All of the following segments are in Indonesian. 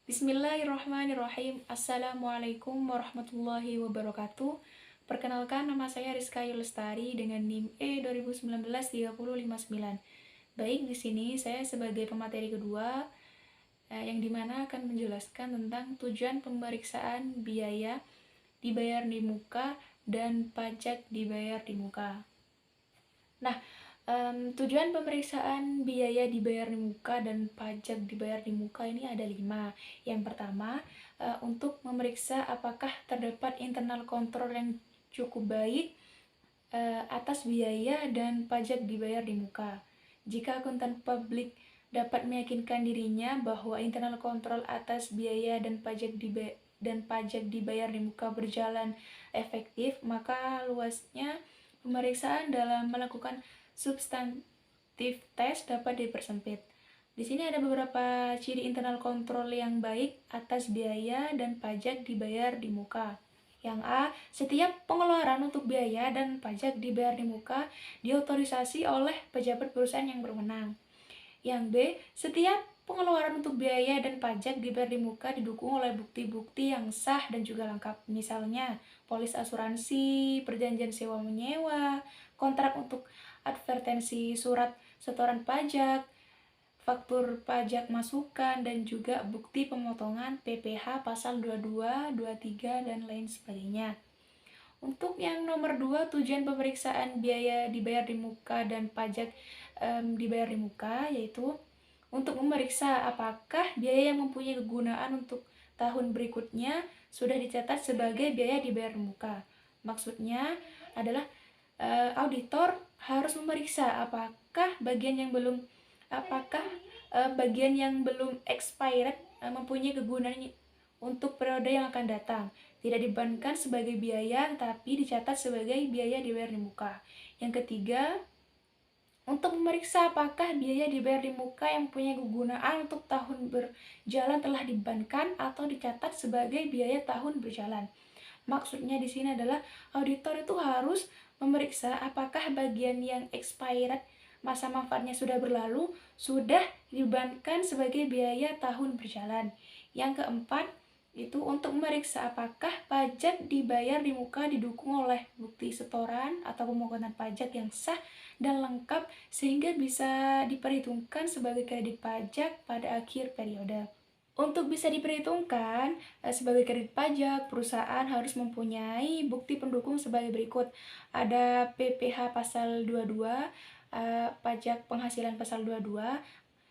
Bismillahirrahmanirrahim. Assalamualaikum warahmatullahi wabarakatuh. Perkenalkan, nama saya Rizka Yulestari dengan NIM E2019-3059. Baik, di sini saya sebagai pemateri kedua yang dimana akan menjelaskan tentang tujuan pemeriksaan biaya dibayar di muka dan pajak dibayar di muka. Nah, tujuan pemeriksaan biaya dibayar di muka dan pajak dibayar di muka ini ada 5. Yang pertama, untuk memeriksa apakah terdapat internal control yang cukup baik atas biaya dan pajak dibayar di muka. Jika akuntan publik dapat meyakinkan dirinya bahwa internal control atas biaya dan pajak dibayar di muka berjalan efektif, maka luasnya pemeriksaan dalam melakukan substantif test dapat dipersempit. Di sini ada beberapa ciri internal control yang baik atas biaya dan pajak dibayar di muka. Yang A, setiap pengeluaran untuk biaya dan pajak dibayar di muka diotorisasi oleh pejabat perusahaan yang berwenang. Yang B, setiap pengeluaran untuk biaya dan pajak dibayar di muka didukung oleh bukti-bukti yang sah dan juga lengkap. Misalnya, polis asuransi, perjanjian sewa menyewa, kontrak untuk advertensi, surat setoran pajak, faktur pajak masukan, dan juga bukti pemotongan PPh pasal 22, 23, dan lain sebagainya. Untuk yang nomor 2, tujuan pemeriksaan biaya dibayar di muka dan pajak dibayar di muka, yaitu untuk memeriksa apakah biaya yang mempunyai kegunaan untuk tahun berikutnya sudah dicatat sebagai biaya dibayar di muka. Maksudnya adalah auditor harus memeriksa apakah bagian yang belum expired mempunyai kegunaan untuk periode yang akan datang, tidak dibebankan sebagai biaya tapi dicatat sebagai biaya dibayar di muka. Yang ketiga, untuk memeriksa apakah biaya dibayar di muka yang punya kegunaan untuk tahun berjalan telah dibebankan atau dicatat sebagai biaya tahun berjalan. Maksudnya di sini adalah auditor itu harus memeriksa apakah bagian yang expired, masa manfaatnya sudah berlalu, sudah dibebankan sebagai biaya tahun berjalan. Yang keempat, itu untuk memeriksa apakah pajak dibayar di muka didukung oleh bukti setoran atau pemotongan pajak yang sah dan lengkap sehingga bisa diperhitungkan sebagai kredit pajak pada akhir periode. Untuk bisa diperhitungkan sebagai kredit pajak, perusahaan harus mempunyai bukti pendukung sebagai berikut. Ada PPh pasal 22, pajak penghasilan pasal 22,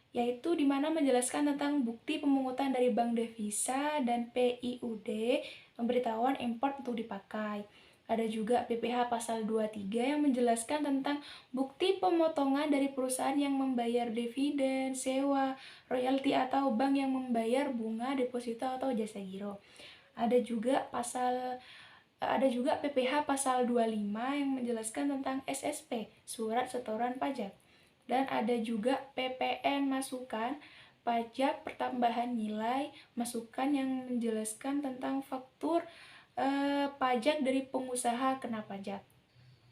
yaitu dimana menjelaskan tentang bukti pemungutan dari bank devisa dan PIUD, pemberitahuan import untuk dipakai. Ada juga PPh pasal 23 yang menjelaskan tentang bukti pemotongan dari perusahaan yang membayar dividen, sewa, royalti atau bank yang membayar bunga deposito atau jasa giro. Ada juga PPh pasal 25 yang menjelaskan tentang SSP, surat setoran pajak. Dan ada juga PPN masukan, pajak pertambahan nilai masukan, yang menjelaskan tentang faktur pajak dari pengusaha kena pajak.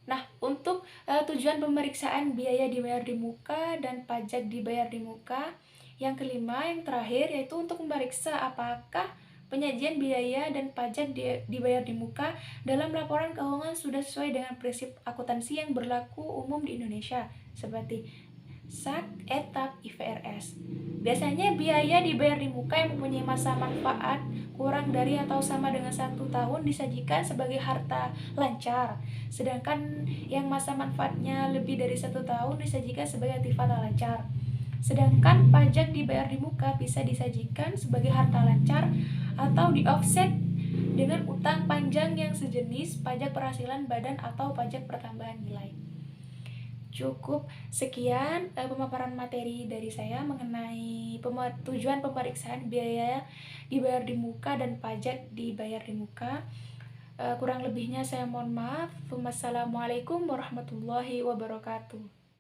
Nah, untuk tujuan pemeriksaan biaya dibayar di muka dan pajak dibayar di muka, yang kelima, yang terakhir, yaitu untuk memeriksa apakah penyajian biaya dan pajak dibayar di muka dalam laporan keuangan sudah sesuai dengan prinsip akuntansi yang berlaku umum di Indonesia, seperti SAK, ETAP, IFRS. Biasanya biaya dibayar di muka yang mempunyai masa manfaat kurang dari atau sama dengan 1 tahun disajikan sebagai harta lancar, sedangkan yang masa manfaatnya lebih dari 1 tahun disajikan sebagai aktiva lancar. Sedangkan pajak dibayar di muka bisa disajikan sebagai harta lancar atau di offset dengan utang panjang yang sejenis pajak penghasilan badan atau pajak pertambahan nilai. Cukup sekian pemaparan materi dari saya mengenai tujuan pemeriksaan biaya dibayar di muka dan pajak dibayar di muka. Kurang lebihnya saya mohon maaf. Wassalamualaikum warahmatullahi wabarakatuh.